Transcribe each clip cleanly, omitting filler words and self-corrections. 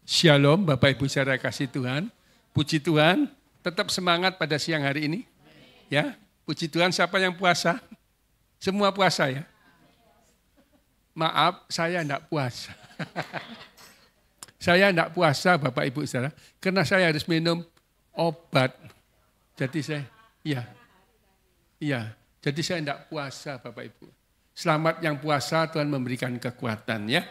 Shalom Bapak Ibu saudara kasih Tuhan. Puji Tuhan, tetap semangat pada siang hari ini. Ya, puji Tuhan, siapa yang puasa? Semua puasa ya? Maaf, saya enggak puasa. Saya enggak puasa Bapak Ibu saudara, karena saya harus minum obat. Jadi jadi saya enggak puasa Bapak Ibu. Selamat yang puasa, Tuhan memberikan kekuatan ya.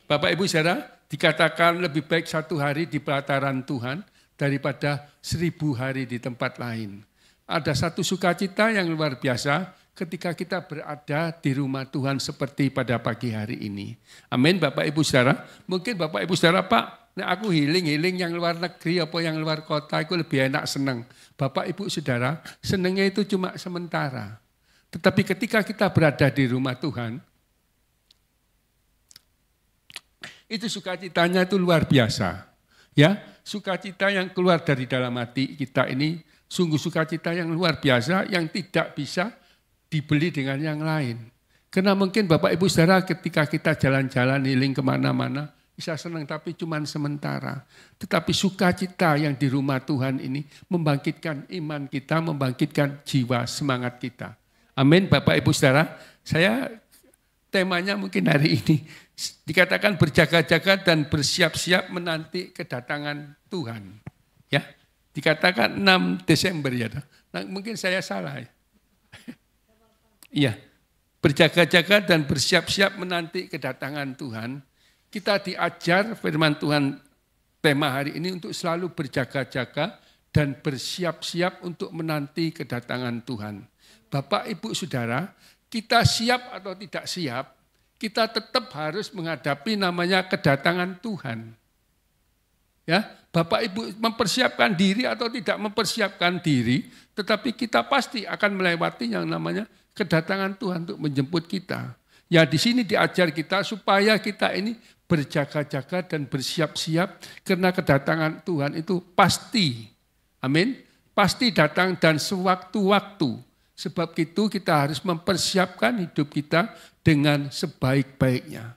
Bapak Ibu saudara, dikatakan lebih baik 1 hari di pelataran Tuhan daripada 1000 hari di tempat lain. Ada satu sukacita yang luar biasa ketika kita berada di rumah Tuhan seperti pada pagi hari ini. Amin Bapak Ibu saudara. Mungkin Bapak Ibu saudara, Pak, aku healing yang luar negeri apa yang luar kota, aku lebih enak senang. Bapak Ibu saudara, senangnya itu cuma sementara. Tetapi ketika kita berada di rumah Tuhan, itu sukacitanya itu luar biasa. Ya, sukacita yang keluar dari dalam hati kita ini sungguh sukacita yang luar biasa yang tidak bisa dibeli dengan yang lain. Karena mungkin Bapak Ibu saudara ketika kita jalan-jalan healing kemana-mana bisa senang tapi cuma sementara. Tetapi sukacita yang di rumah Tuhan ini membangkitkan iman kita, membangkitkan jiwa semangat kita. Amin Bapak Ibu saudara. Saya temanya mungkin hari ini dikatakan berjaga-jaga dan bersiap-siap menanti kedatangan Tuhan. Ya, dikatakan 6 Desember ya. Nah, mungkin saya salah ya. Iya, berjaga-jaga dan bersiap-siap menanti kedatangan Tuhan. Kita diajar firman Tuhan tema hari ini untuk selalu berjaga-jaga dan bersiap-siap untuk menanti kedatangan Tuhan. Bapak, Ibu, Saudara, kita siap atau tidak siap, kita tetap harus menghadapi namanya kedatangan Tuhan. Ya, Bapak Ibu mempersiapkan diri atau tidak mempersiapkan diri, tetapi kita pasti akan melewati yang namanya kedatangan Tuhan untuk menjemput kita. Ya, di sini diajar kita supaya kita ini berjaga-jaga dan bersiap-siap karena kedatangan Tuhan itu pasti. Amin. Pasti datang dan sewaktu-waktu. Sebab itu kita harus mempersiapkan hidup kita dengan sebaik-baiknya.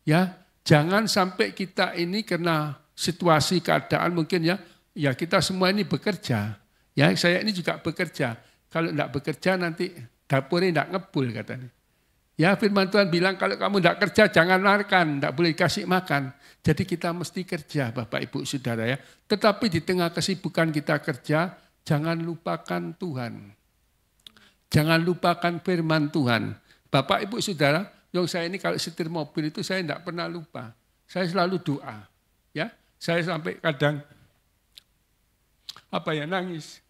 Ya, jangan sampai kita ini karena situasi keadaan mungkin ya kita semua ini bekerja. Ya, saya ini juga bekerja. Kalau enggak bekerja nanti dapurnya enggak ngebul katanya. Ya, firman Tuhan bilang kalau kamu enggak kerja jangan makan, enggak boleh kasih makan. Jadi kita mesti kerja Bapak Ibu Saudara ya. Tetapi di tengah kesibukan kita kerja, jangan lupakan Tuhan. Jangan lupakan firman Tuhan. Bapak, Ibu, Saudara, yang saya ini kalau setir mobil itu saya tidak pernah lupa. Saya selalu doa. Ya, saya sampai kadang nangis.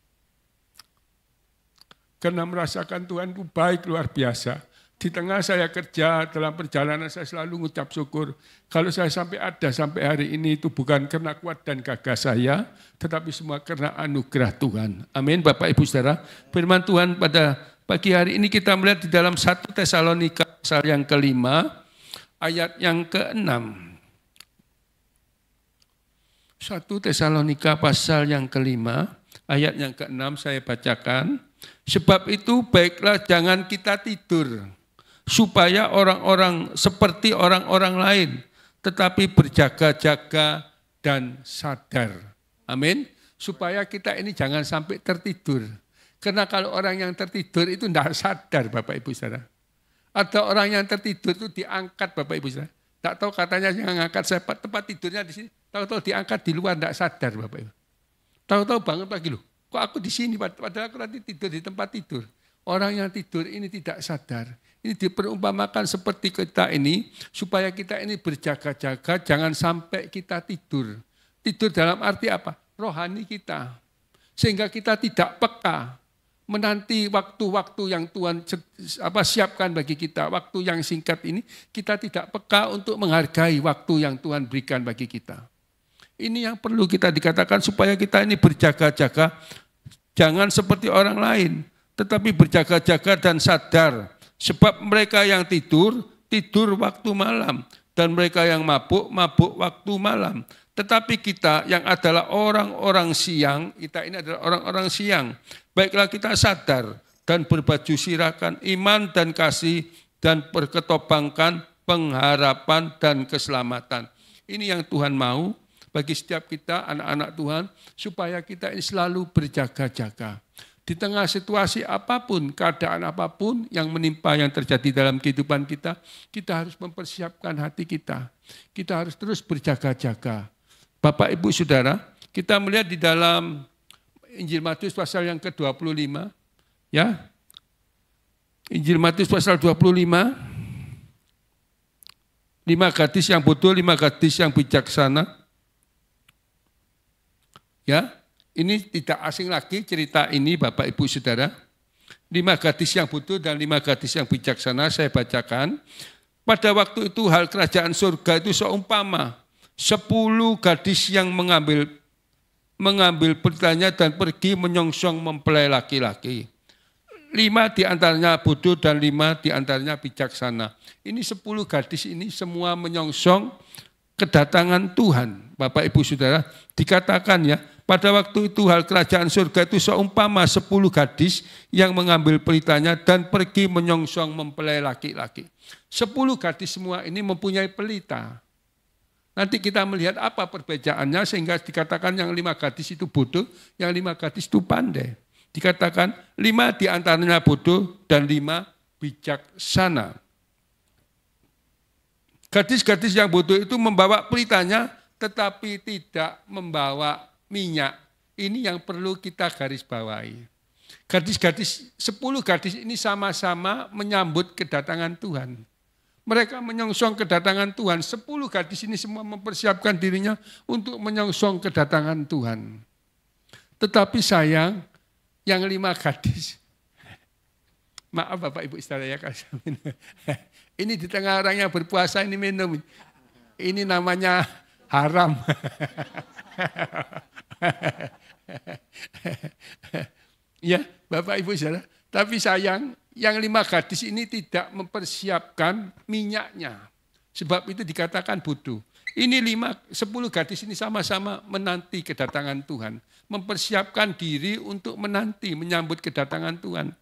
Karena merasakan Tuhan itu baik luar biasa. Di tengah saya kerja, dalam perjalanan saya selalu mengucap syukur. Kalau saya sampai hari ini itu bukan karena kuat dan gagah saya, tetapi semua karena anugerah Tuhan. Amin, Bapak, Ibu, Saudara. Firman Tuhan pada pagi hari ini kita melihat di dalam 1 Tesalonika pasal yang ke-5, ayat yang ke-6. 1 Tesalonika pasal yang ke-5, ayat yang ke-6 saya bacakan. Sebab itu baiklah jangan kita tidur, supaya orang-orang seperti orang-orang lain, tetapi berjaga-jaga dan sadar. Amin. Supaya kita ini jangan sampai tertidur. Karena kalau orang yang tertidur itu tidak sadar Bapak Ibu Saudara. Ada orang yang tertidur itu diangkat Bapak Ibu Saudara. Tak tahu katanya yang mengangkat saya tempat tidurnya di sini. Tahu-tahu diangkat di luar tidak sadar Bapak Ibu. Tahu-tahu bangun pagi loh. Kok aku di sini padahal aku nanti tidur di tempat tidur. Orang yang tidur ini tidak sadar. Ini diperumpamakan seperti kita ini supaya kita ini berjaga-jaga jangan sampai kita tidur. Tidur dalam arti apa? Rohani kita. Sehingga kita tidak peka menanti waktu-waktu yang Tuhan siapkan bagi kita. Waktu yang singkat ini kita tidak peka untuk menghargai waktu yang Tuhan berikan bagi kita. Ini yang perlu kita dikatakan supaya kita ini berjaga-jaga. Jangan seperti orang lain, tetapi berjaga-jaga dan sadar. Sebab mereka yang tidur, tidur waktu malam. Dan mereka yang mabuk, mabuk waktu malam. Tetapi kita yang adalah orang-orang siang, kita ini adalah orang-orang siang. Baiklah kita sadar dan berbaju sirahkan iman dan kasih dan berketopangkan pengharapan dan keselamatan. Ini yang Tuhan mau bagi setiap kita, anak-anak Tuhan, supaya kita ini selalu berjaga-jaga. Di tengah situasi apapun, keadaan apapun yang menimpa, yang terjadi dalam kehidupan kita, kita harus mempersiapkan hati kita. Kita harus terus berjaga-jaga. Bapak, Ibu, Saudara, kita melihat di dalam Injil Matius pasal yang ke-25, ya. Injil Matius pasal 25, 5 gadis yang bodoh, 5 gadis yang bijaksana. Ya, ini tidak asing lagi cerita ini Bapak Ibu Saudara. 5 gadis yang bodoh dan 5 gadis yang bijaksana saya bacakan. Pada waktu itu hal kerajaan surga itu seumpama 10 gadis yang mengambil pelitanya dan pergi menyongsong mempelai laki-laki. 5 diantaranya bodoh dan 5 diantaranya bijaksana. Ini 10 gadis ini semua menyongsong kedatangan Tuhan. Bapak, Ibu, Saudara, dikatakan ya, pada waktu itu hal kerajaan surga itu seumpama 10 gadis yang mengambil pelitanya dan pergi menyongsong mempelai laki-laki. 10 gadis semua ini mempunyai pelita. Nanti kita melihat apa perbedaannya sehingga dikatakan yang 5 gadis itu bodoh, yang 5 gadis itu pandai. Dikatakan 5 diantaranya bodoh dan 5 bijaksana. Gadis-gadis yang bodoh itu membawa pelitanya tetapi tidak membawa minyak. Ini yang perlu kita garis bawahi. Gadis-gadis, 10 gadis ini sama-sama menyambut kedatangan Tuhan. Mereka menyongsong kedatangan Tuhan. 10 gadis ini semua mempersiapkan dirinya untuk menyongsong kedatangan Tuhan. Tetapi sayang, yang 5 gadis, maaf Bapak Ibu Saudara ya, ini di tengah orang yang berpuasa ini minum. Ini namanya haram. Ya, Bapak Ibu Saudara. Tapi sayang, yang 5 gadis ini tidak mempersiapkan minyaknya. Sebab itu dikatakan bodoh. Ini 10 gadis ini sama-sama menanti kedatangan Tuhan. Mempersiapkan diri untuk menanti, menyambut kedatangan Tuhan.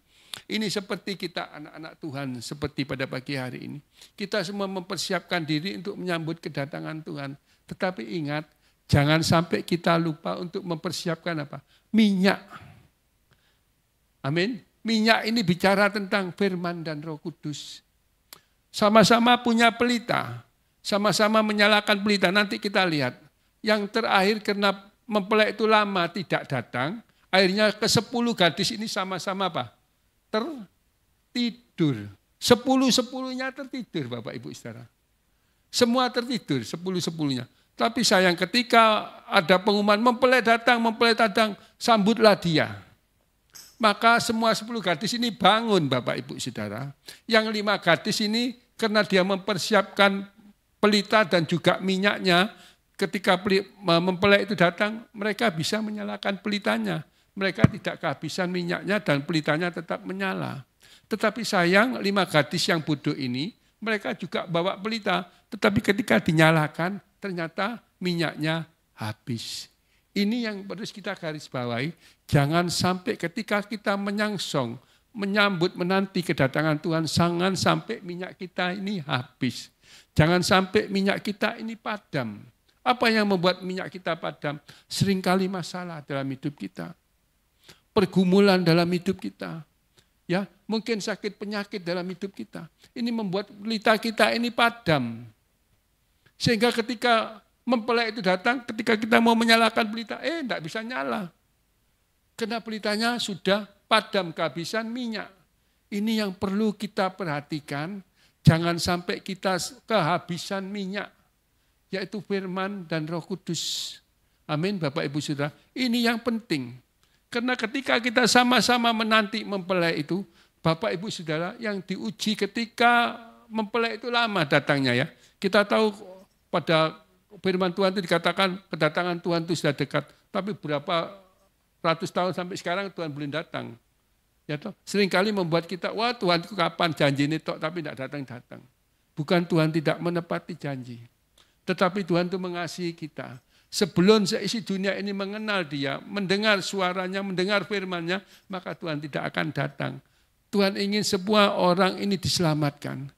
Ini seperti kita anak-anak Tuhan, seperti pada pagi hari ini. Kita semua mempersiapkan diri untuk menyambut kedatangan Tuhan. Tetapi ingat, jangan sampai kita lupa untuk mempersiapkan apa? Minyak. Amin. Minyak ini bicara tentang firman dan Roh Kudus. Sama-sama punya pelita, sama-sama menyalakan pelita. Nanti kita lihat, yang terakhir karena mempelai itu lama tidak datang, akhirnya ke-10 gadis ini sama-sama apa? Tertidur. 10-10-nya tertidur Bapak Ibu Saudara. Semua tertidur, 10-10-nya. Tapi sayang ketika ada pengumuman mempelai datang, sambutlah dia. Maka semua 10 gadis ini bangun Bapak Ibu Saudara. Yang 5 gadis ini karena dia mempersiapkan pelita dan juga minyaknya, ketika mempelai itu datang, mereka bisa menyalakan pelitanya. Mereka tidak kehabisan minyaknya dan pelitanya tetap menyala. Tetapi sayang 5 gadis yang bodoh ini, mereka juga bawa pelita. Tetapi ketika dinyalakan, ternyata minyaknya habis. Ini yang harus kita garis bawahi. Jangan sampai ketika kita menyangsong, menyambut, menanti kedatangan Tuhan, jangan sampai minyak kita ini habis. Jangan sampai minyak kita ini padam. Apa yang membuat minyak kita padam? Seringkali masalah dalam hidup kita. Pergumulan dalam hidup kita. Ya, mungkin sakit penyakit dalam hidup kita. Ini membuat pelita kita ini padam. Sehingga ketika mempelai itu datang, ketika kita mau menyalakan pelita, tidak bisa nyala. Karena pelitanya sudah padam, kehabisan minyak. Ini yang perlu kita perhatikan, jangan sampai kita kehabisan minyak, yaitu firman dan Roh Kudus. Amin Bapak Ibu Saudara. Ini yang penting. Karena ketika kita sama-sama menanti mempelai itu, Bapak Ibu Saudara, yang diuji ketika mempelai itu lama datangnya ya. Kita tahu pada firman Tuhan itu dikatakan kedatangan Tuhan itu sudah dekat. Tapi berapa ratus tahun sampai sekarang Tuhan belum datang. Ya toh, seringkali membuat kita, wah Tuhan itu kapan janji ini toh, tapi tidak datang-datang. Bukan Tuhan tidak menepati janji. Tetapi Tuhan itu mengasihi kita. Sebelum seisi dunia ini mengenal Dia, mendengar suaranya, mendengar firman-Nya, maka Tuhan tidak akan datang. Tuhan ingin sebuah orang ini diselamatkan.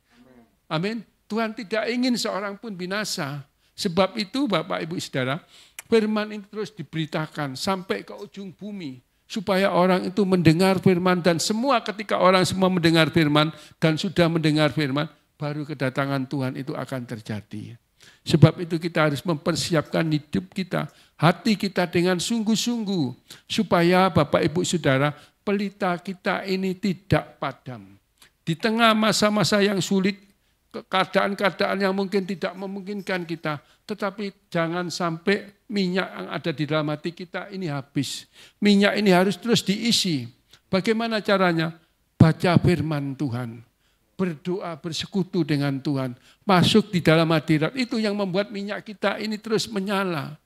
Amin. Tuhan tidak ingin seorang pun binasa. Sebab itu Bapak Ibu Saudara, firman ini terus diberitakan sampai ke ujung bumi. Supaya orang itu mendengar firman dan semua ketika orang semua mendengar firman dan sudah mendengar firman, baru kedatangan Tuhan itu akan terjadi. Sebab itu kita harus mempersiapkan hidup kita, hati kita dengan sungguh-sungguh. Supaya Bapak Ibu Saudara, pelita kita ini tidak padam. Di tengah masa-masa yang sulit, keadaan-keadaan yang mungkin tidak memungkinkan kita, tetapi jangan sampai minyak yang ada di dalam hati kita ini habis. Minyak ini harus terus diisi. Bagaimana caranya? Baca firman Tuhan. Berdoa, bersekutu dengan Tuhan. Masuk di dalam hadirat. Itu yang membuat minyak kita ini terus menyala.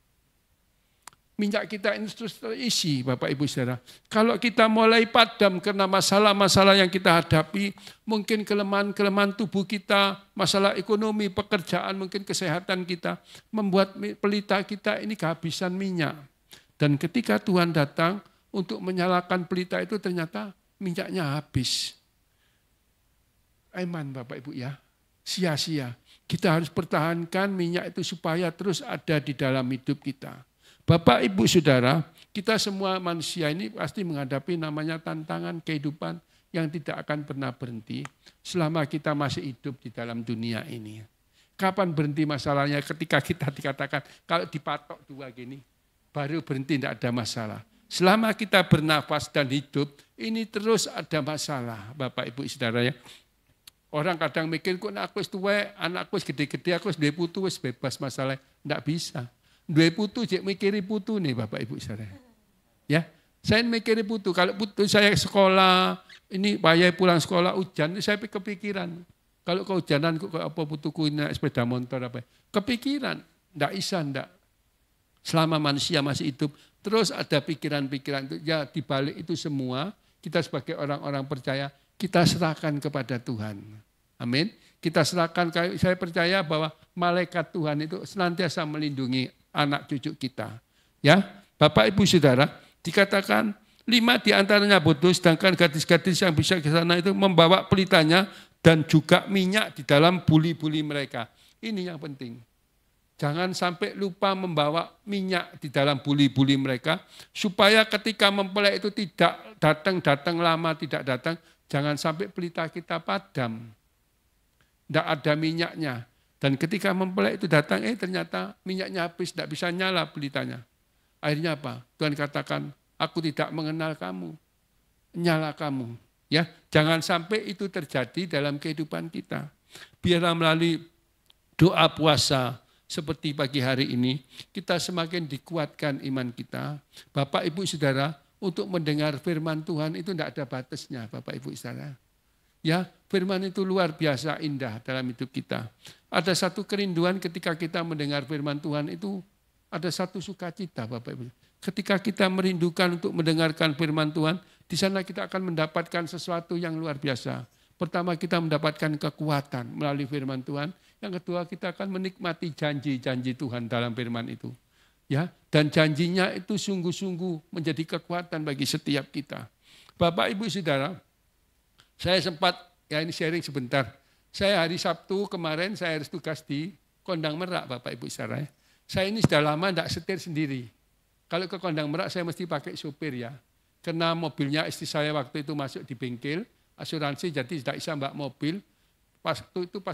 Minyak kita ini terus terisi, Bapak Ibu Saudara. Kalau kita mulai padam karena masalah-masalah yang kita hadapi, mungkin kelemahan-kelemahan tubuh kita, masalah ekonomi, pekerjaan, mungkin kesehatan kita, membuat pelita kita ini kehabisan minyak. Dan ketika Tuhan datang untuk menyalakan pelita itu ternyata minyaknya habis. Aman Bapak Ibu ya, sia-sia. Kita harus pertahankan minyak itu supaya terus ada di dalam hidup kita. Bapak Ibu Saudara, kita semua manusia ini pasti menghadapi namanya tantangan kehidupan yang tidak akan pernah berhenti selama kita masih hidup di dalam dunia ini. Kapan berhenti masalahnya? Ketika kita dikatakan kalau dipatok dua gini, baru berhenti, tidak ada masalah. Selama kita bernafas dan hidup, ini terus ada masalah Bapak Ibu Saudara ya. Orang kadang mikir, kok aku tua, anakku gede-gede, aku duwe putu, wis bebas masalah. Tidak bisa. Duwe putu, jek mikiri putu nih Bapak Ibu Saudara. Ya, saya mikiri putu. Kalau putu saya sekolah, ini bayar pulang sekolah hujan, saya kepikiran. Kalau kehujanan, kok apa putuku ini sepeda motor apa? Kepikiran, tidak bisa, tidak. Selama manusia masih hidup, terus ada pikiran-pikiran itu. Ya, di balik itu semua, kita sebagai orang-orang percaya, kita serahkan kepada Tuhan. Amin. Kita serahkan, saya percaya bahwa malaikat Tuhan itu senantiasa melindungi anak cucu kita. Ya, Bapak Ibu Saudara, dikatakan 5 diantaranya bodoh, sedangkan gadis-gadis yang bisa ke sana itu membawa pelitanya dan juga minyak di dalam buli-buli mereka. Ini yang penting. Jangan sampai lupa membawa minyak di dalam buli-buli mereka, supaya ketika mempelai itu tidak datang lama, tidak datang, jangan sampai pelita kita padam. Tidak ada minyaknya. Dan ketika mempelai itu datang, ternyata minyaknya habis, tidak bisa nyala pelitanya. Akhirnya apa? Tuhan katakan, aku tidak mengenal kamu, nyala kamu. Ya, jangan sampai itu terjadi dalam kehidupan kita. Biarlah melalui doa puasa seperti pagi hari ini, kita semakin dikuatkan iman kita. Bapak, Ibu, Saudara, untuk mendengar firman Tuhan itu tidak ada batasnya, Bapak, Ibu, Saudara. Ya, firman itu luar biasa indah dalam hidup kita. Ada satu kerinduan ketika kita mendengar firman Tuhan itu, ada satu sukacita, Bapak, Ibu. Ketika kita merindukan untuk mendengarkan firman Tuhan, di sana kita akan mendapatkan sesuatu yang luar biasa. Pertama, kita mendapatkan kekuatan melalui firman Tuhan. Yang kedua, kita akan menikmati janji-janji Tuhan dalam firman itu. Ya, dan janjinya itu sungguh-sungguh menjadi kekuatan bagi setiap kita. Bapak, Ibu, Saudara, saya sempat, ya ini sharing sebentar. Saya hari Sabtu kemarin saya harus tugas di Kondang Merak, Bapak, Ibu, Saudara. Saya ini sudah lama tidak setir sendiri. Kalau ke Kondang Merak saya mesti pakai supir ya. Karena mobilnya istri saya waktu itu masuk di bengkel asuransi, jadi tidak bisa mbak mobil. Pas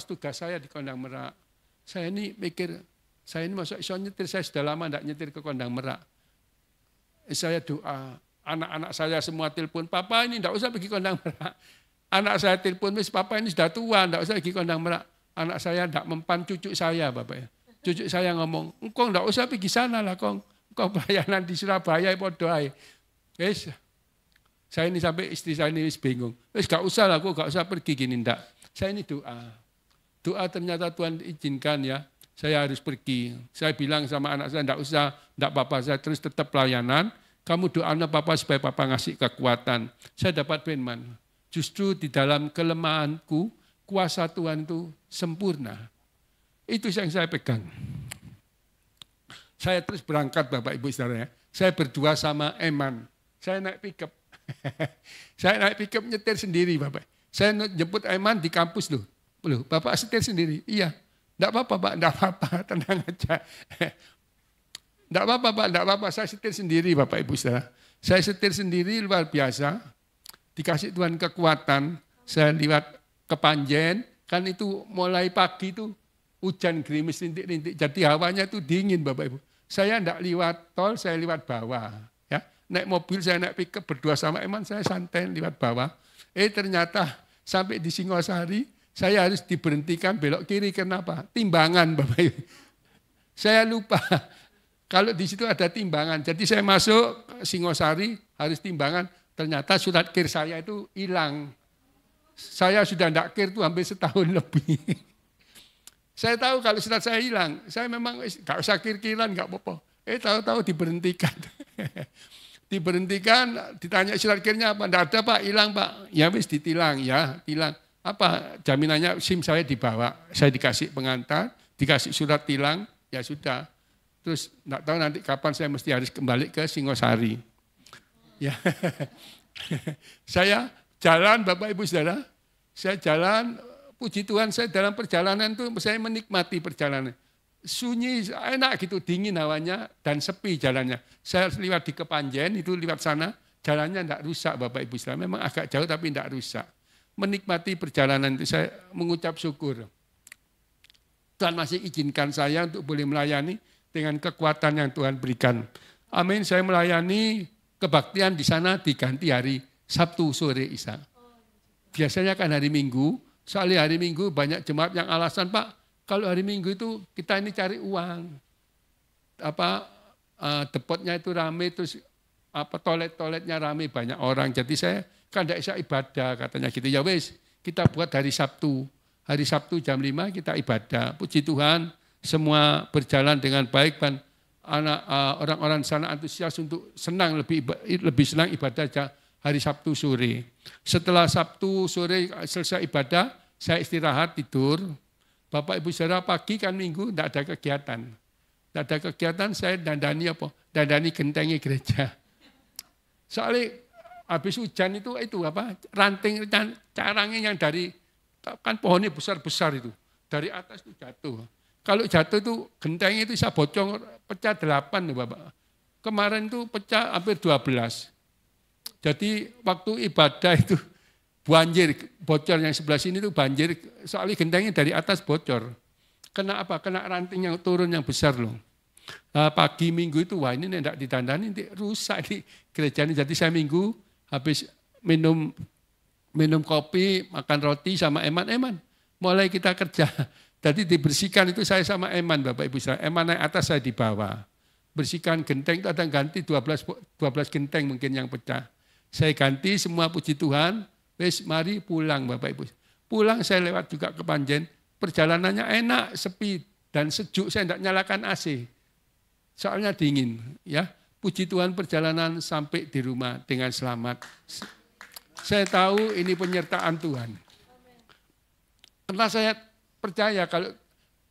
tugas saya di Kondang Merak, saya ini mikir, saya ini masuk iso nyetir, saya sudah lama tidak nyetir ke Kondang Merak. Saya doa, anak-anak saya semua telepon, papa ini tidak usah pergi Kondang Merak. Anak saya telepon, papa ini sudah tua, tidak usah pergi Kondang Merak. Anak saya tidak mempan cucu saya, Bapak ya. Cucu saya ngomong, engkau tidak usah pergi sana lah, engkau pelayanan di Surabaya, podo ae. Yes. Saya ini sampai istri saya ini bingung. Wes gak usah lah, aku gak usah pergi gini ndak. Saya ini doa. Doa ternyata Tuhan izinkan ya. Saya harus pergi. Saya bilang sama anak saya, ndak usah, ndak apa-apa, saya terus tetap pelayanan. Kamu doakan papa supaya papa ngasih kekuatan. Saya dapat firman. Justru di dalam kelemahanku, kuasa Tuhan itu sempurna. Itu yang saya pegang. Saya terus berangkat Bapak Ibu Saudara ya. Saya berdua sama Eman. Saya naik pickup. Saya naik pickup nyetir sendiri Bapak. Saya jemput Eman di kampus loh. Bapak setir sendiri. Iya. Enggak apa-apa Pak, enggak apa-apa, tenang aja. Enggak apa-apa Pak, enggak apa-apa, saya setir sendiri Bapak Ibu Saudara. Saya setir sendiri luar biasa, dikasih Tuhan kekuatan, saya lihat ke Panjen, kan itu mulai pagi itu hujan gerimis rintik-rintik, jadi hawanya itu dingin Bapak Ibu. Saya enggak lewat tol, saya lewat bawah. Ya, naik mobil, saya naik pickup berdua sama Eman, saya santai lewat bawah. Ternyata sampai di Singosari, saya harus diberhentikan belok kiri, kenapa? Timbangan Bapak Ibu. Saya lupa, kalau di situ ada timbangan, jadi saya masuk Singosari, harus timbangan, ternyata surat kir saya itu hilang. Saya sudah tidak kir itu hampir setahun lebih. Saya tahu kalau surat saya hilang, saya memang nggak usah kir-kiran, nggak apa-apa. Tahu-tahu diberhentikan. Diberhentikan, ditanya surat kirnya apa? Tidak ada Pak, hilang Pak. Ya wis ditilang, ya tilang. Apa jaminannya? SIM saya dibawa, saya dikasih pengantar, dikasih surat tilang, ya sudah. Terus tidak tahu nanti kapan saya mesti harus kembali ke Singosari. Ya, saya jalan Bapak Ibu Saudara, saya jalan. Puji Tuhan, saya dalam perjalanan itu saya menikmati perjalanan. Sunyi, enak gitu, dingin hawanya dan sepi jalannya. Saya lewat di Kepanjen, itu lewat sana, jalannya tidak rusak Bapak Ibu Saudara. Memang agak jauh tapi tidak rusak. Menikmati perjalanan itu saya mengucap syukur. Tuhan masih izinkan saya untuk boleh melayani dengan kekuatan yang Tuhan berikan. Amin, saya melayani kebaktian di sana diganti hari Sabtu sore Isa. Biasanya kan hari Minggu, soalnya hari Minggu banyak jemaat yang alasan, Pak, kalau hari Minggu itu kita ini cari uang. Depotnya itu rame, terus toilet-toiletnya rame, banyak orang. Jadi saya kan tidak bisa ibadah, katanya gitu. Ya wes, kita buat hari Sabtu. Hari Sabtu jam 5 kita ibadah. Puji Tuhan, semua berjalan dengan baik dan orang-orang sana antusias untuk senang, lebih senang ibadah hari Sabtu sore. Setelah Sabtu sore selesai ibadah, saya istirahat tidur. Bapak Ibu Saudara pagi kan Minggu tidak ada kegiatan. Tidak ada kegiatan, saya dandani apa? Dandani gentengnya gereja. Soalnya habis hujan itu apa? Ranting carangnya yang dari, kan pohonnya besar-besar itu. Dari atas itu jatuh. Kalau jatuh itu gentengnya itu bisa bocor, pecah 8 Bapak. Kemarin itu pecah hampir 12. Jadi waktu ibadah itu banjir, bocor yang sebelah sini itu banjir, soalnya gentengnya dari atas bocor. Kena apa? Kena ranting yang turun yang besar loh. Pagi Minggu itu, wah ini tidak ditandani, rusak di gereja ini. Jadi saya Minggu habis minum kopi, makan roti sama Eman. Mulai kita kerja. Jadi dibersihkan itu saya sama Eman, Bapak Ibu saya. Eman naik atas, saya di bawah. Bersihkan genteng itu ada ganti 12 genteng mungkin yang pecah. Saya ganti semua, puji Tuhan. Wes mari pulang Bapak Ibu. Pulang saya lewat juga ke Panjen. Perjalanannya enak, sepi dan sejuk. Saya tidak nyalakan AC. Soalnya dingin, ya. Puji Tuhan perjalanan sampai di rumah dengan selamat. Saya tahu ini penyertaan Tuhan. Karena saya percaya kalau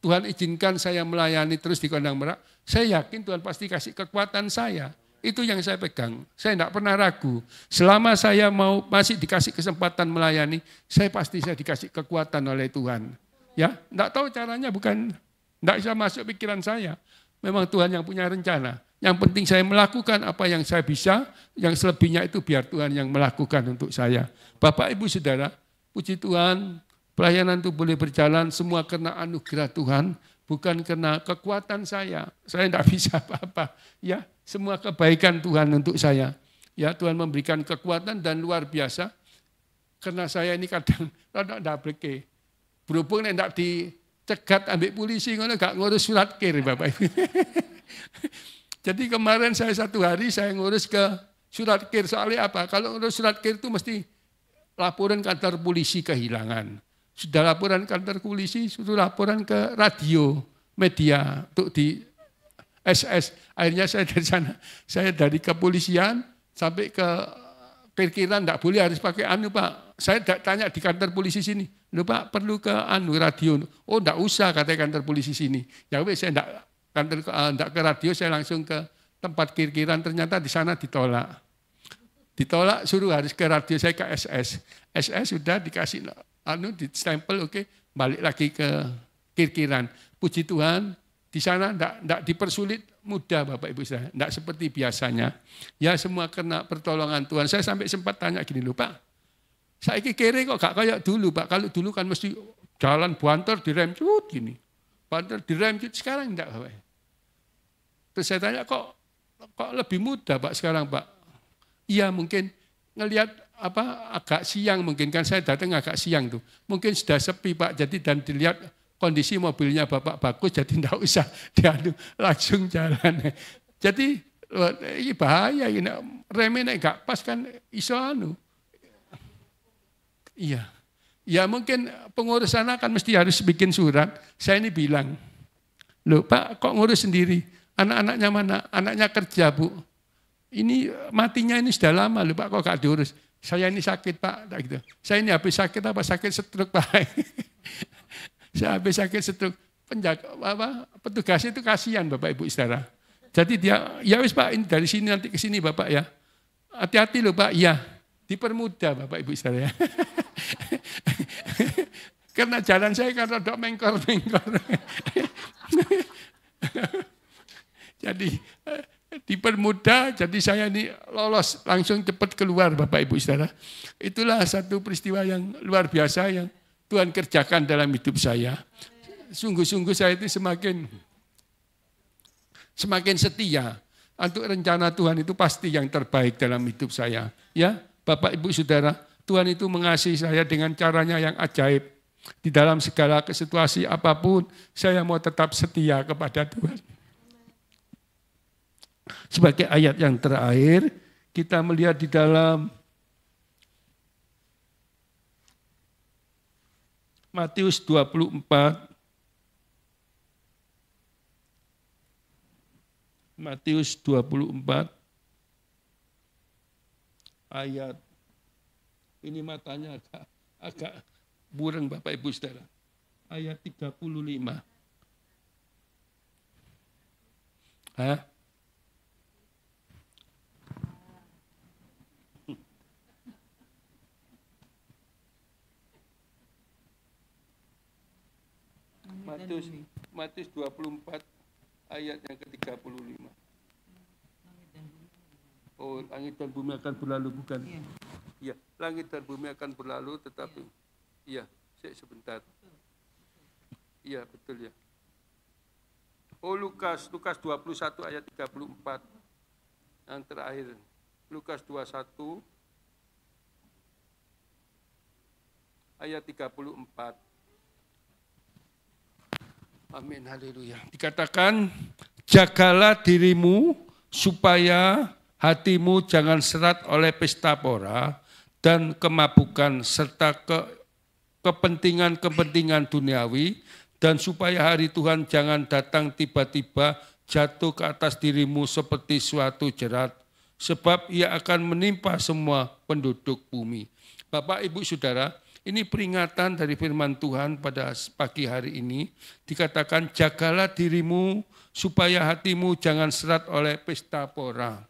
Tuhan izinkan saya melayani terus di Kondang Merak, saya yakin Tuhan pasti kasih kekuatan saya. Itu yang saya pegang. Saya tidak pernah ragu. Selama saya masih dikasih kesempatan melayani, saya dikasih kekuatan oleh Tuhan. Ya, tidak tahu caranya, bukan tidak bisa masuk pikiran saya. Memang Tuhan yang punya rencana. Yang penting saya melakukan apa yang saya bisa, yang selebihnya itu biar Tuhan yang melakukan untuk saya. Bapak Ibu Saudara, puji Tuhan, pelayanan itu boleh berjalan semua karena anugerah Tuhan, bukan karena kekuatan saya. Saya tidak bisa apa-apa. Ya, semua kebaikan Tuhan untuk saya. Ya, Tuhan memberikan kekuatan dan luar biasa. Karena saya ini kadang tidak bleke. Berhubung tidak dicegat ambil polisi, nggak ngurus surat kir, Bapak Ibu. Jadi kemarin saya satu hari saya ngurus ke surat kir. Soalnya apa? Kalau ngurus surat kir itu mesti laporan kantor polisi kehilangan. Sudah laporan kantor polisi, suruh laporan ke radio, media, untuk di SS. Akhirnya saya dari sana, saya dari kepolisian sampai ke kir-kiran, tidak boleh harus pakai Pak. Saya tanya di kantor polisi sini, Pak perlu ke radio. Oh tidak usah, katanya kantor polisi sini. Ya wes saya tidak ke radio, saya langsung ke tempat kir-kiran, ternyata di sana ditolak. Ditolak, suruh harus ke radio, saya ke SS. SS sudah dikasih di stempel, oke, balik lagi ke kir-kiran. Puji Tuhan, di sana tidak dipersulit, mudah Bapak Ibu saya. Tidak seperti biasanya. Ya semua kena pertolongan Tuhan. Saya sampai sempat tanya gini loh Pak, saya kiri kok gak kayak dulu Pak. Kalau dulu kan mesti jalan banter direm cut gini. Banter direm cut, sekarang enggak Bapak. Terus saya tanya kok lebih mudah Pak sekarang Pak. Iya mungkin ngelihat agak siang mungkin kan saya datang agak siang tuh. Mungkin sudah sepi Pak. Jadi dan dilihat kondisi mobilnya Bapak bagus jadi tidak usah diadu langsung jalan. Jadi ini bahaya ini remnya enggak pas kan iso anu. Iya. Ya mungkin pengurus sana kan mesti harus bikin surat. Saya ini bilang, loh Pak kok ngurus sendiri? Anak-anaknya mana? Anaknya kerja Bu. Ini matinya ini sudah lama loh Pak kok gak diurus. Saya ini sakit Pak. Gitu. Saya ini habis sakit apa? Sakit stroke Pak. Saya habis sakit stroke. Petugas itu kasihan Bapak Ibu Saudara. Jadi dia, ya wis Pak ini dari sini nanti ke sini Bapak ya. Hati-hati loh Pak, ya. Dipermudah Bapak Ibu Saudara ya. Karena jalan saya kan rodok mengkor-mengkor. Jadi dipermudah, jadi saya ini lolos langsung cepat keluar Bapak Ibu Saudara. Itulah satu peristiwa yang luar biasa yang Tuhan kerjakan dalam hidup saya. Sungguh-sungguh saya itu semakin setia. Untuk rencana Tuhan itu pasti yang terbaik dalam hidup saya. Ya, Bapak Ibu Saudara, Tuhan itu mengasihi saya dengan caranya yang ajaib. Di dalam segala situasi apapun, saya mau tetap setia kepada Tuhan. Sebagai ayat yang terakhir, kita melihat di dalam Matius 24. Matius 24 ayat ini matanya agak bureng Bapak Ibu Saudara. Ayat 35. Hah? Matius 24 ayat yang ke-35. Oh, langit dan bumi akan berlalu bukan? Iya, langit dan bumi akan berlalu tetapi iya, sebentar. Iya, betul ya. Oh, Lukas 21 ayat 34. Yang terakhir. Lukas 21 ayat 34. Amin, haleluya. Dikatakan, jagalah dirimu supaya hatimu jangan serat oleh pesta pora dan kemabukan serta kepentingan-kepentingan duniawi, dan supaya hari Tuhan jangan datang tiba-tiba jatuh ke atas dirimu seperti suatu jerat, sebab ia akan menimpa semua penduduk bumi. Bapak, Ibu, Saudara, ini peringatan dari firman Tuhan pada pagi hari ini. Dikatakan, jagalah dirimu supaya hatimu jangan serat oleh pesta pora,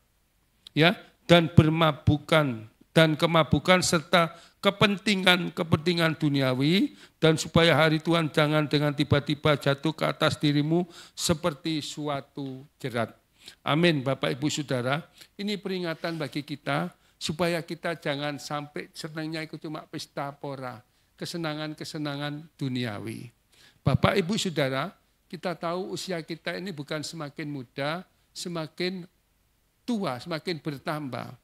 ya, dan bermabukan dan kemabukan serta kepentingan duniawi, dan supaya hari Tuhan jangan dengan tiba-tiba jatuh ke atas dirimu seperti suatu jerat. Amin, Bapak Ibu Saudara. Ini peringatan bagi kita supaya kita jangan sampai senangnya itu cuma pesta pora, kesenangan-kesenangan duniawi. Bapak Ibu Saudara, kita tahu usia kita ini bukan semakin muda, semakin tua, semakin bertambah.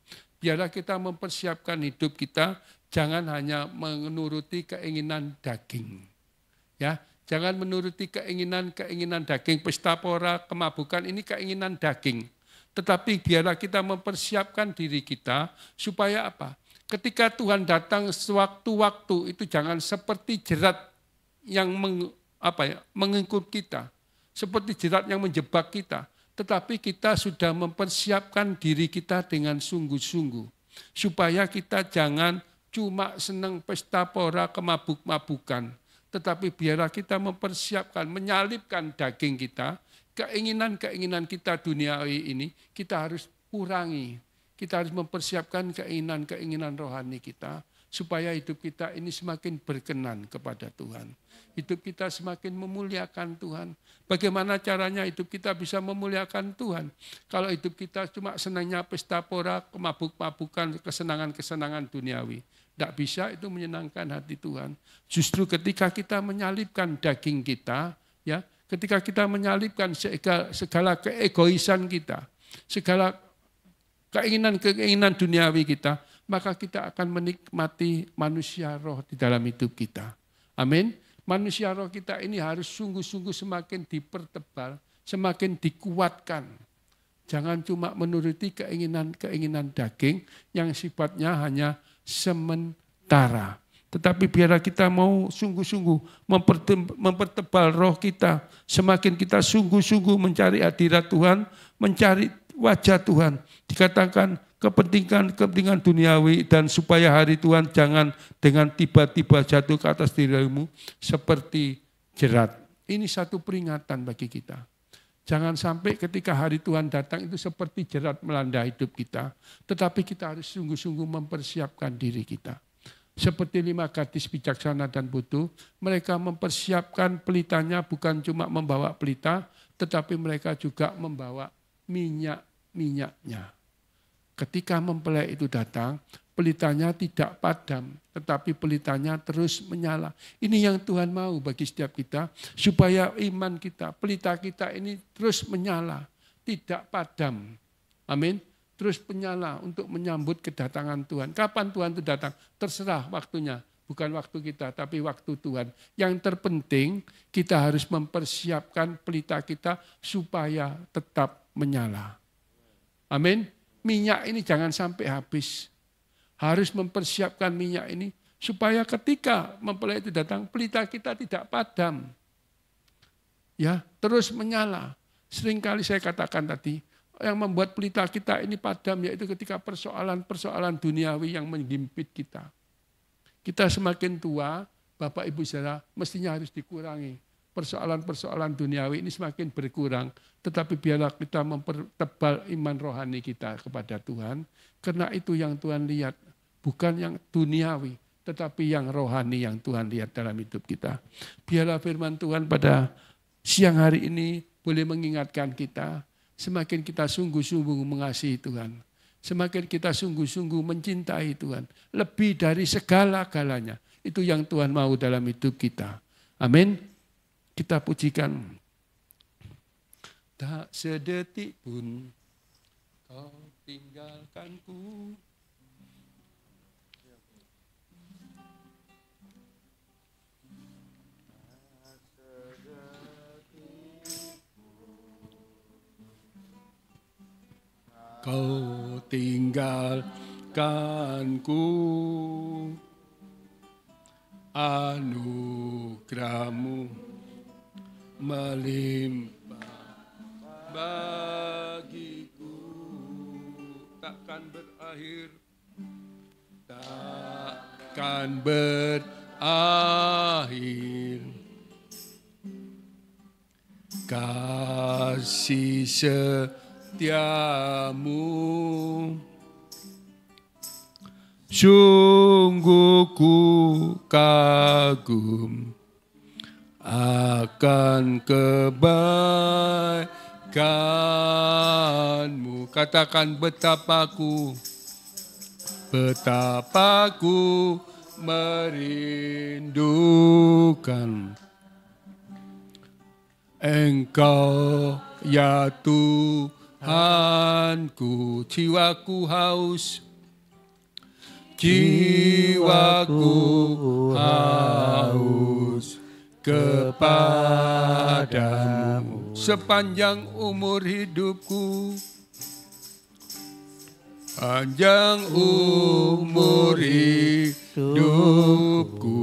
Biarlah kita mempersiapkan hidup kita, jangan hanya menuruti keinginan daging. Ya, jangan menuruti keinginan daging, pesta pora, kemabukan, ini keinginan daging. Tetapi biarlah kita mempersiapkan diri kita supaya apa? Ketika Tuhan datang sewaktu-waktu itu jangan seperti jerat yang mengikut kita, seperti jerat yang menjebak kita. Tetapi kita sudah mempersiapkan diri kita dengan sungguh-sungguh. Supaya kita jangan cuma senang pesta pora, kemabuk-mabukan. Tetapi biarlah kita mempersiapkan, menyalipkan daging kita, keinginan-keinginan kita duniawi ini, kita harus kurangi. Kita harus mempersiapkan keinginan-keinginan rohani kita, supaya hidup kita ini semakin berkenan kepada Tuhan. Hidup kita semakin memuliakan Tuhan. Bagaimana caranya hidup kita bisa memuliakan Tuhan? Kalau hidup kita cuma senangnya pesta pora, mabuk-mabukan, kesenangan-kesenangan duniawi. Tidak bisa itu menyenangkan hati Tuhan. Justru ketika kita menyalibkan daging kita, ya, ketika kita menyalibkan segala keegoisan kita, segala keinginan-keinginan duniawi kita, maka kita akan menikmati manusia roh di dalam hidup kita. Amin. Manusia roh kita ini harus sungguh-sungguh semakin dipertebal, semakin dikuatkan. Jangan cuma menuruti keinginan-keinginan daging yang sifatnya hanya sementara. Tetapi biarlah kita mau sungguh-sungguh mempertebal roh kita. Semakin kita sungguh-sungguh mencari hadirat Tuhan, mencari wajah Tuhan. Dikatakan kepentingan duniawi dan supaya hari Tuhan jangan dengan tiba-tiba jatuh ke atas dirimu seperti jerat. Ini satu peringatan bagi kita. Jangan sampai ketika hari Tuhan datang itu seperti jerat melanda hidup kita. Tetapi kita harus sungguh-sungguh mempersiapkan diri kita. Seperti 5 gadis bijaksana dan bodoh, mereka mempersiapkan pelitanya bukan cuma membawa pelita, tetapi mereka juga membawa minyak-minyaknya. Ketika mempelai itu datang, pelitanya tidak padam, tetapi pelitanya terus menyala. Ini yang Tuhan mau bagi setiap kita, supaya iman kita, pelita kita ini terus menyala, tidak padam. Amin. Terus menyala untuk menyambut kedatangan Tuhan. Kapan Tuhan itu datang? Terserah waktunya. Bukan waktu kita, tapi waktu Tuhan. Yang terpenting, kita harus mempersiapkan pelita kita supaya tetap menyala. Amin. Minyak ini jangan sampai habis. Harus mempersiapkan minyak ini supaya ketika mempelai itu datang, pelita kita tidak padam. Ya, terus menyala. Seringkali saya katakan tadi, yang membuat pelita kita ini padam yaitu ketika persoalan-persoalan duniawi yang menghimpit kita. Kita semakin tua, Bapak Ibu Saudara, mestinya harus dikurangi. Persoalan-persoalan duniawi ini semakin berkurang, tetapi biarlah kita mempertebal iman rohani kita kepada Tuhan, karena itu yang Tuhan lihat, bukan yang duniawi, tetapi yang rohani yang Tuhan lihat dalam hidup kita. Biarlah firman Tuhan pada siang hari ini boleh mengingatkan kita, semakin kita sungguh-sungguh mengasihi Tuhan, semakin kita sungguh-sungguh mencintai Tuhan, lebih dari segala-galanya, itu yang Tuhan mau dalam hidup kita. Amin. Kita pujikan. Tak sedetik pun kau tinggalkanku. Kau tinggalkanku. Anugerahmu melimpah bagiku, takkan berakhir, takkan berakhir. Kasih setiamu sungguh ku kagum akan kebaikanmu. Katakan betapa ku merindukan Engkau ya Tuhanku. Jiwaku haus, jiwaku haus kepadamu sepanjang umur hidupku, panjang umur hidupku.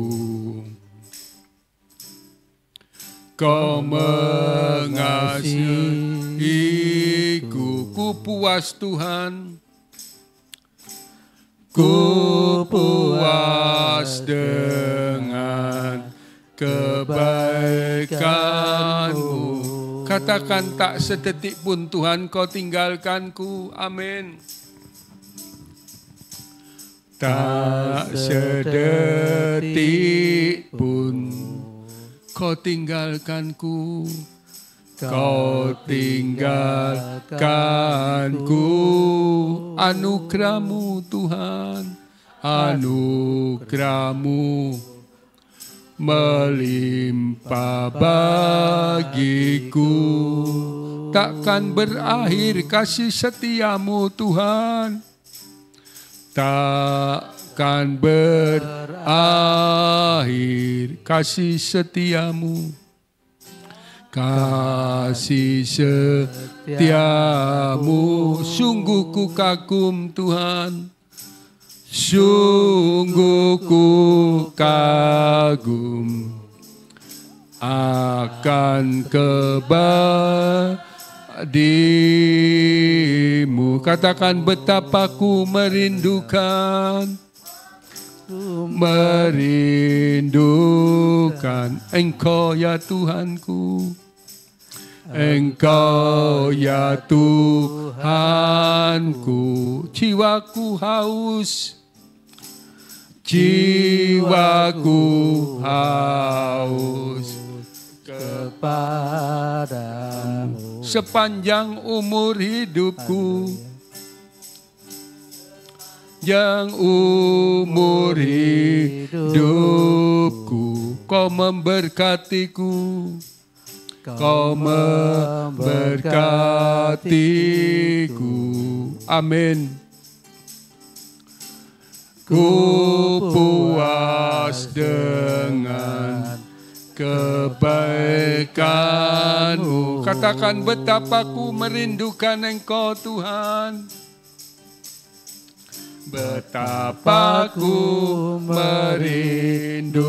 Kau mengasihiku, ku puas Tuhan, ku puas dengan kebaikanmu. Katakan tak sedetik pun Tuhan kau tinggalkanku. Amin. tak sedetik pun kau tinggalkanku, kau tinggalkanku. Anugerahmu Tuhan, anugerahmu melimpah bagiku. Takkan berakhir kasih setiamu Tuhan, takkan berakhir kasih setiamu. Kasih setiamu sungguh ku kagum Tuhan, sungguh ku kagum akan kebaikan-Mu. Katakan betapa ku merindukan Engkau ya Tuhanku, Engkau ya Tuhanku. Jiwaku haus, jiwaku haus kepadamu. Sepanjang umur hidupku, yang umur hidupku, Kau memberkatiku, Kau memberkatiku. Amin. Ku puas dengan kebaikan-Mu. Katakan betapa ku merindukan Engkau Tuhan, betapa ku merindukan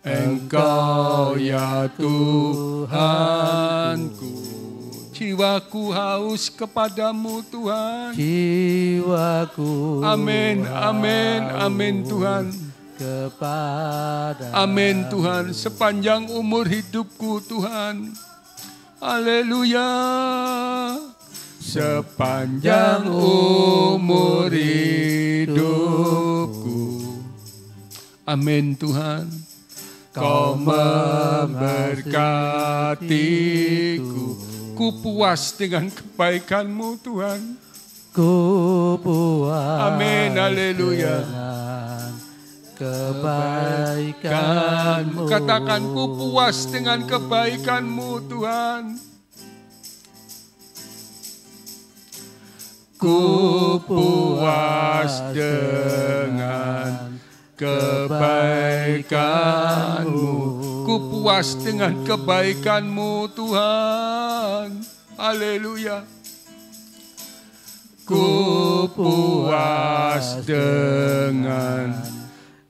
Engkau ya Tuhanku. Jiwaku haus kepadamu Tuhan. Jiwaku. Amin, amin, amin Tuhan. Amin Tuhan. Sepanjang umur hidupku Tuhan. Haleluya. Sepanjang umur hidupku. Amin Tuhan. Kau memberkatiku. Ku puas dengan kebaikan-Mu Tuhan. Ku puas. Amin, haleluya. Kebaikan-Mu. Katakan ku puas dengan kebaikan-Mu Tuhan. Ku puas dengan kebaikan-Mu. Ku puas dengan kebaikan-Mu Tuhan. Haleluya. Ku puas dengan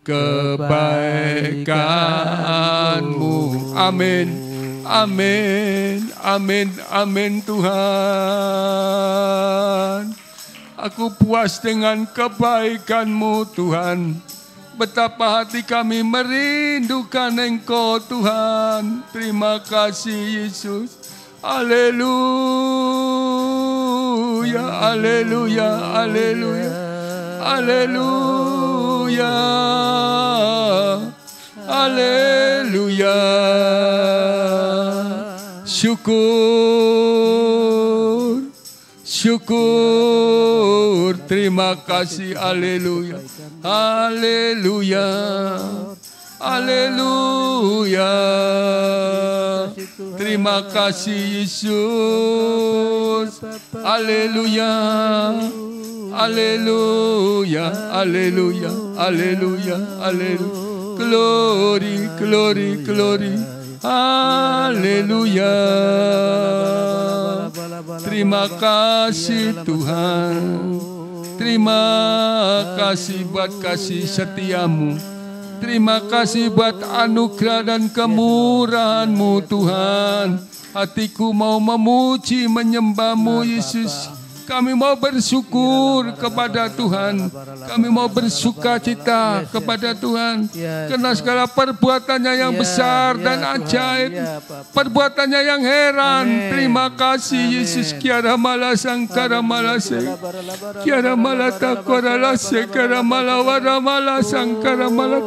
kebaikan-Mu. Amin. Amin. Amin. Amin Tuhan. Aku puas dengan kebaikan-Mu Tuhan. Betapa hati kami merindukan Engkau Tuhan. Terima kasih Yesus. Haleluya, haleluya, haleluya, haleluya, haleluya. Syukur, syukur, terima kasih, haleluya, haleluya, haleluya. Terima kasih Yesus, haleluya, haleluya, haleluya, haleluya, haleluya. Glory, glory, glory, haleluya. Terima kasih Tuhan. Terima kasih buat kasih setiamu. Terima kasih buat anugerah dan kemurahan-Mu Tuhan. Hatiku mau memuji menyembah-Mu Yesus. Kami mau bersyukur kepada Tuhan. Kami mau bersuka cita kepada Tuhan. Karena segala perbuatannya yang besar dan ajaib. Perbuatannya yang heran. Terima kasih Yesus. Kiara mala sangkara mala se. Kiara mala takora la se. Kiara mala wara mala sangkara mala.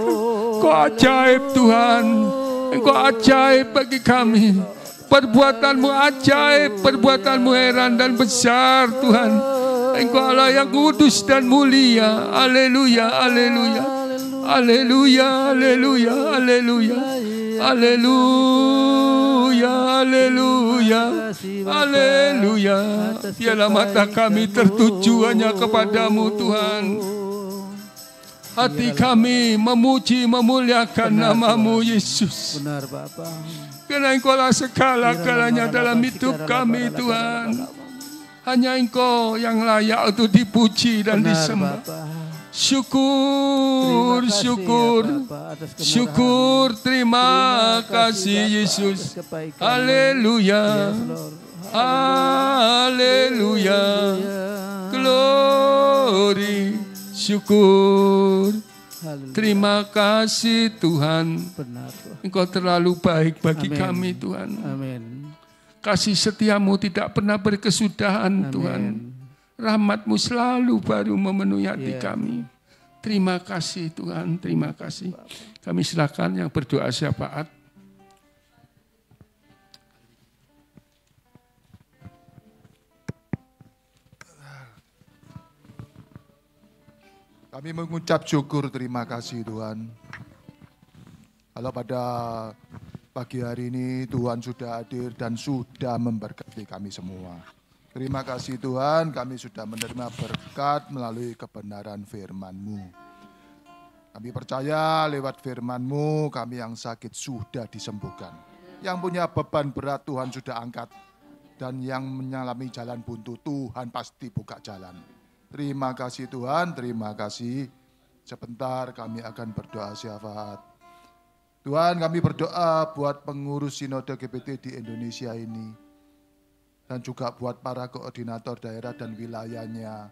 Kau ajaib Tuhan. Engkau ajaib bagi kami. Perbuatanmu ajaib, perbuatanmu heran dan besar Tuhan. Engkau Allah yang kudus dan mulia. Haleluya, haleluya. Haleluya, haleluya, haleluya. Haleluya, haleluya. Haleluya. Biarlah mata kami tertuju hanya kepadamu Tuhan. Hati kami memuji, memuliakan namamu Yesus. Benar Bapak. Karena Engkau-lah segala-galanya dalam hidup kami Tuhan. Hanya Engkau yang layak untuk dipuji dan disembah. Syukur, syukur, syukur, terima kasih Yesus. Haleluya, haleluya, glory, syukur. Terima kasih Tuhan. Engkau terlalu baik bagi kami Tuhan. Amin. Kasih setiamu tidak pernah berkesudahan Tuhan. Rahmat-Mu selalu baru memenuhi hati kami. Terima kasih Tuhan, terima kasih. Kami silakan yang berdoa syafaat. Kami mengucap syukur, terima kasih Tuhan. Kalau pada pagi hari ini Tuhan sudah hadir dan sudah memberkati kami semua. Terima kasih Tuhan, kami sudah menerima berkat melalui kebenaran firman-Mu. Kami percaya lewat firman-Mu kami yang sakit sudah disembuhkan. Yang punya beban berat Tuhan sudah angkat. Dan yang mengalami jalan buntu Tuhan pasti buka jalan. Terima kasih Tuhan, terima kasih. Sebentar kami akan berdoa syafaat. Tuhan, kami berdoa buat pengurus Sinode GPT di Indonesia ini. Dan juga buat para koordinator daerah dan wilayahnya.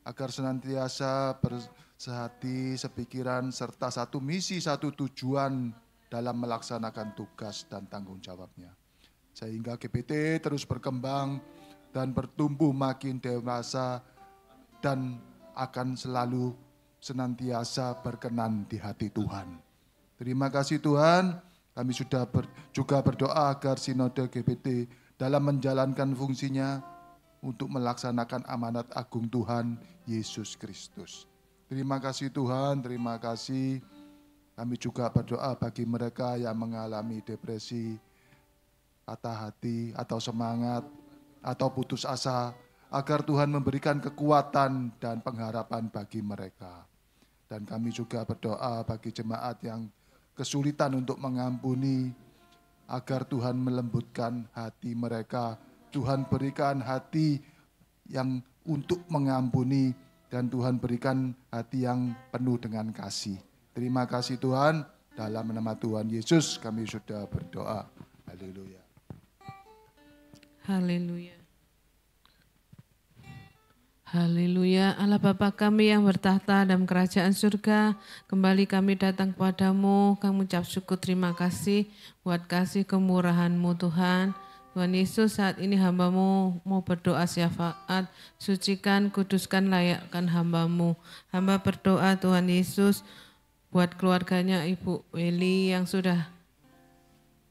Agar senantiasa bersehati, sepikiran, serta satu misi, satu tujuan dalam melaksanakan tugas dan tanggung jawabnya. Sehingga GPT terus berkembang dan bertumbuh makin dewasa dan akan selalu senantiasa berkenan di hati Tuhan. Terima kasih Tuhan, kami sudah juga berdoa agar Sinode GPT dalam menjalankan fungsinya untuk melaksanakan amanat agung Tuhan Yesus Kristus. Terima kasih Tuhan, terima kasih. Kami juga berdoa bagi mereka yang mengalami depresi, patah hati atau semangat atau putus asa, agar Tuhan memberikan kekuatan dan pengharapan bagi mereka. Dan kami juga berdoa bagi jemaat yang kesulitan untuk mengampuni, agar Tuhan melembutkan hati mereka. Tuhan berikan hati yang untuk mengampuni, dan Tuhan berikan hati yang penuh dengan kasih. Terima kasih Tuhan, dalam nama Tuhan Yesus kami sudah berdoa. Haleluya. Haleluya. Haleluya, Allah Bapa kami yang bertahta dalam kerajaan surga, kembali kami datang kepadamu, kami ucap syukur terima kasih buat kasih kemurahan-Mu Tuhan. Tuhan Yesus, saat ini hamba-Mu mau berdoa syafaat, sucikan, kuduskan, layakkan hamba-Mu. Hamba berdoa Tuhan Yesus buat keluarganya Ibu Weli yang sudah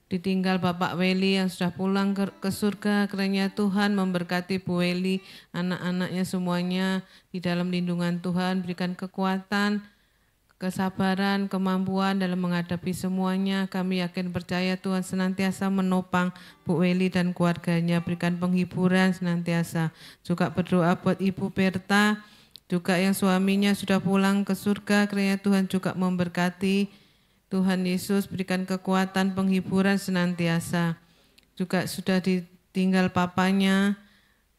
ditinggal Bapak Weli yang sudah pulang ke surga. Kiranya Tuhan memberkati Bu Weli, anak-anaknya semuanya di dalam lindungan Tuhan. Berikan kekuatan, kesabaran, kemampuan dalam menghadapi semuanya. Kami yakin percaya Tuhan senantiasa menopang Bu Weli dan keluarganya. Berikan penghiburan senantiasa. Juga berdoa buat Ibu Berta, juga yang suaminya sudah pulang ke surga. Kiranya Tuhan juga memberkati. Tuhan Yesus berikan kekuatan, penghiburan senantiasa. Juga sudah ditinggal papanya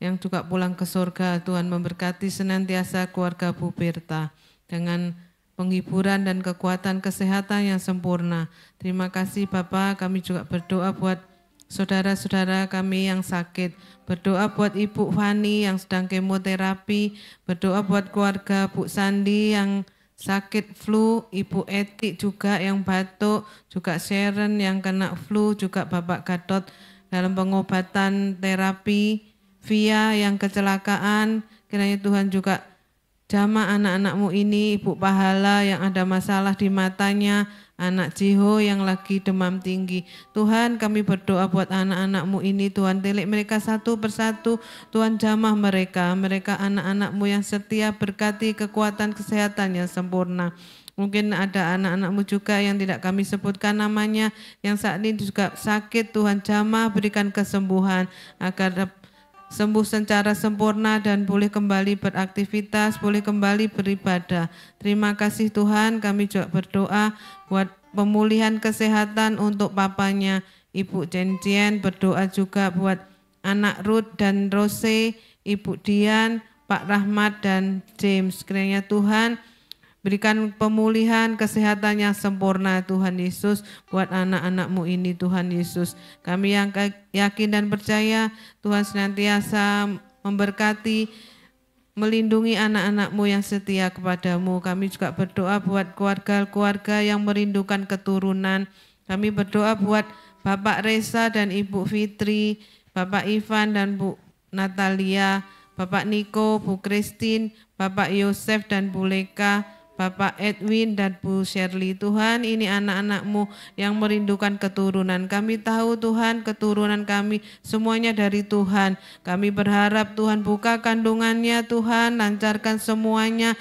yang juga pulang ke surga. Tuhan memberkati senantiasa keluarga Bu Berta dengan penghiburan dan kekuatan kesehatan yang sempurna. Terima kasih Bapak, kami juga berdoa buat saudara-saudara kami yang sakit. Berdoa buat Ibu Fani yang sedang kemoterapi. Berdoa buat keluarga Bu Sandi yang sakit flu, Ibu Etik juga yang batuk, juga Sharon yang kena flu, juga Bapak Gatot dalam pengobatan terapi, Via yang kecelakaan. Kiranya Tuhan juga jamah anak-anak-Mu ini, Ibu Pahala yang ada masalah di matanya, anak Jiho yang lagi demam tinggi. Tuhan, kami berdoa buat anak-anak-Mu ini, Tuhan telik mereka satu persatu, Tuhan jamah mereka anak-anak-Mu yang setia, berkati kekuatan kesehatan yang sempurna. Mungkin ada anak-anak-Mu juga yang tidak kami sebutkan namanya, yang saat ini juga sakit, Tuhan jamah berikan kesembuhan agar sembuh secara sempurna dan boleh kembali beraktivitas, boleh kembali beribadah. Terima kasih Tuhan, kami juga berdoa buat pemulihan kesehatan untuk papanya Ibu Jencien, berdoa juga buat anak Ruth dan Rose, Ibu Dian, Pak Rahmat dan James. Kiranya Tuhan berikan pemulihan kesehatan yang sempurna Tuhan Yesus buat anak-anak-Mu ini Tuhan Yesus. Kami yang yakin dan percaya Tuhan senantiasa memberkati, melindungi anak-anak-Mu yang setia kepadamu. Kami juga berdoa buat keluarga-keluarga yang merindukan keturunan. Kami berdoa buat Bapak Reza dan Ibu Fitri, Bapak Ivan dan Bu Natalia, Bapak Niko, Bu Christine, Bapak Yosef dan Bu Leka, Bapak Edwin dan Bu Shirley. Tuhan, ini anak-anak-Mu yang merindukan keturunan. Kami tahu Tuhan, keturunan kami semuanya dari Tuhan. Kami berharap Tuhan buka kandungannya Tuhan, lancarkan semuanya.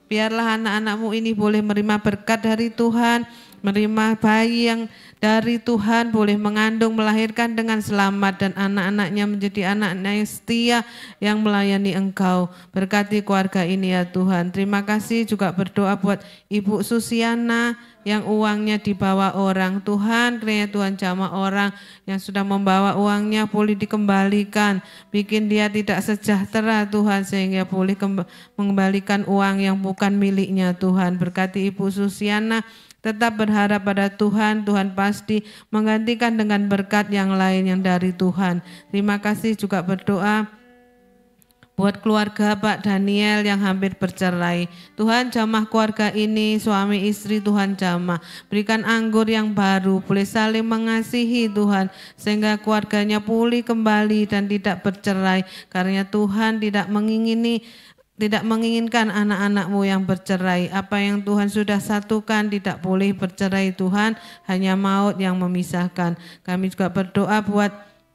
Biarlah anak-anak-Mu ini boleh menerima berkat dari Tuhan, menerima bayi yang dari Tuhan, boleh mengandung, melahirkan dengan selamat, dan anak-anaknya menjadi anak-anak yang setia yang melayani Engkau. Berkati keluarga ini ya Tuhan. Terima kasih juga berdoa buat Ibu Susiana yang uangnya dibawa orang. Tuhan, kiranya Tuhan jamah orang yang sudah membawa uangnya boleh dikembalikan. Bikin dia tidak sejahtera Tuhan, sehingga boleh mengembalikan uang yang bukan miliknya Tuhan. Berkati Ibu Susiana, tetap berharap pada Tuhan, Tuhan pasti menggantikan dengan berkat yang lain yang dari Tuhan. Terima kasih juga berdoa buat keluarga Pak Daniel yang hampir bercerai. Tuhan jamah keluarga ini, suami istri Tuhan jamah. Berikan anggur yang baru, boleh saling mengasihi Tuhan, sehingga keluarganya pulih kembali dan tidak bercerai. Karena Tuhan tidak menginginkan anak-anak-Mu yang bercerai. Apa yang Tuhan sudah satukan tidak boleh bercerai Tuhan, hanya maut yang memisahkan. Kami juga berdoa buat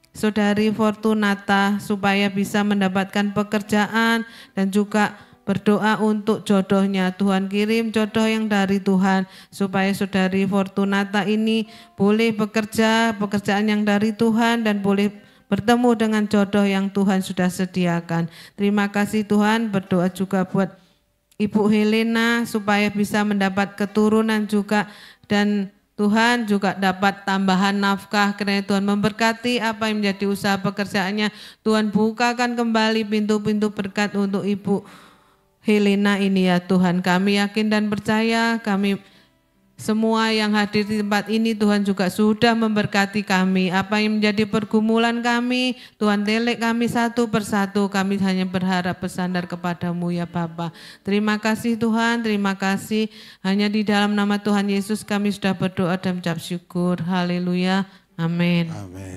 Saudari Fortunata supaya bisa mendapatkan pekerjaan, dan juga berdoa untuk jodohnya. Tuhan kirim jodoh yang dari Tuhan supaya Saudari Fortunata ini boleh bekerja, pekerjaan yang dari Tuhan, dan boleh bertemu dengan jodoh yang Tuhan sudah sediakan. Terima kasih Tuhan. Berdoa juga buat Ibu Helena supaya bisa mendapat keturunan juga, dan Tuhan juga dapat tambahan nafkah. Kiranya Tuhan memberkati apa yang menjadi usaha pekerjaannya. Tuhan bukakan kembali pintu-pintu berkat untuk Ibu Helena ini ya Tuhan. Kami yakin dan percaya, kami semua yang hadir di tempat ini Tuhan juga sudah memberkati kami. Apa yang menjadi pergumulan kami, Tuhan telek kami satu persatu. Kami hanya berharap bersandar kepadamu ya Bapa. Terima kasih Tuhan, terima kasih. Hanya di dalam nama Tuhan Yesus kami sudah berdoa dan mengucap syukur. Haleluya. Amin. Amin.